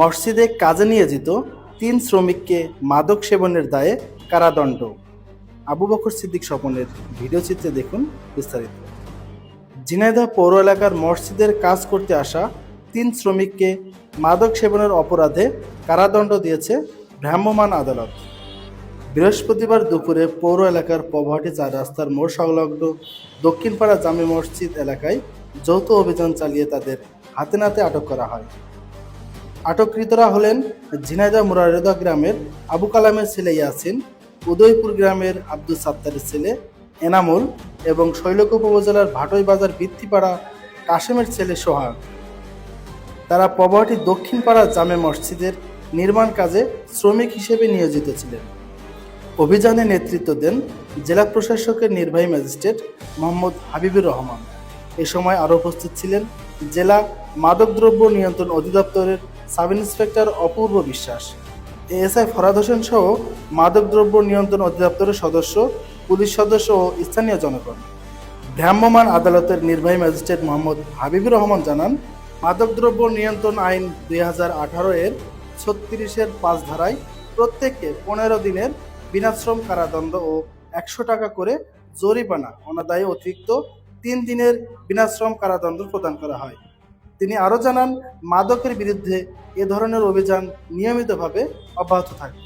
মসজিদে কাজে নিয়োজিত ৩ শ্রমিককে মাদক সেবনের দায়ে কারাদণ্ড। আবু বকর সিদ্দিক স্বপনের ভিডিওচিত্রে দেখুন বিস্তারিত। ঝিনাইদহ পৌর এলাকার মসজিদের কাজ করতে আসা ৩ শ্রমিককে মাদক সেবনের অপরাধে কারাদণ্ড দিয়েছে ভ্রাম্যমাণ আদালত। বৃহস্পতিবার দুপুরে পৌর এলাকার পভাটি ৪ রাস্তার মোড় সংলগ্ন দক্ষিণপাড়া জামে মসজিদ এলাকায় যৌথ অভিযান চালিয়ে তাদের হাতে নাতে আটক করা হয়। আটককৃতরা হলেন ঝিনাইদহ মুরারদহ গ্রামের আবু কালামের ছেলে ইয়াসিন, উদয়পুর গ্রামের আব্দুল সাত্তারের ছেলে এনামুল এবং শৈলকুপা উপজেলার ভাটই বাজার বৃত্তিপাড়া কাশেমের ছেলে সোহাগ। তারা পবাহটি দক্ষিণপাড়া জামে মসজিদের নির্মাণ কাজে শ্রমিক হিসেবে নিয়োজিত ছিলেন। অভিযানে নেতৃত্ব দেন জেলা প্রশাসকের নির্বাহী ম্যাজিস্ট্রেট মোহাম্মদ হাবিবুর রহমান। এ সময় আরও উপস্থিত ছিলেন জেলা মাদকদ্রব্য নিয়ন্ত্রণ অধিদপ্তরের সাব ইন্সপেক্টর অপূর্ব বিশ্বাস, এএসআই ফরহাদ হোসেন সহ মাদকদ্রব্য নিয়ন্ত্রণ অধিদপ্তরের সদস্য, পুলিশ সদস্য ও স্থানীয় জনগণ। ভ্রাম্যমাণ আদালতের নির্বাহী ম্যাজিস্ট্রেট মোহাম্মদ হাবিবুর রহমান জানান, মাদকদ্রব্য নিয়ন্ত্রণ আইন ২০১৮ এর ৩৬-এর ৫ ধারায় প্রত্যেককে ১৫ দিনের বিনাশ্রম কারাদণ্ড ও ১০০ টাকা করে জরিমানা অনাদায়ে অতিরিক্ত ৩ দিনের বিনাশ্রম কারাদণ্ড প্রদান করা হয়। তিনি আরও জানান, মাদকের বিরুদ্ধে এ ধরনের অভিযান নিয়মিতভাবে অব্যাহত থাকবে।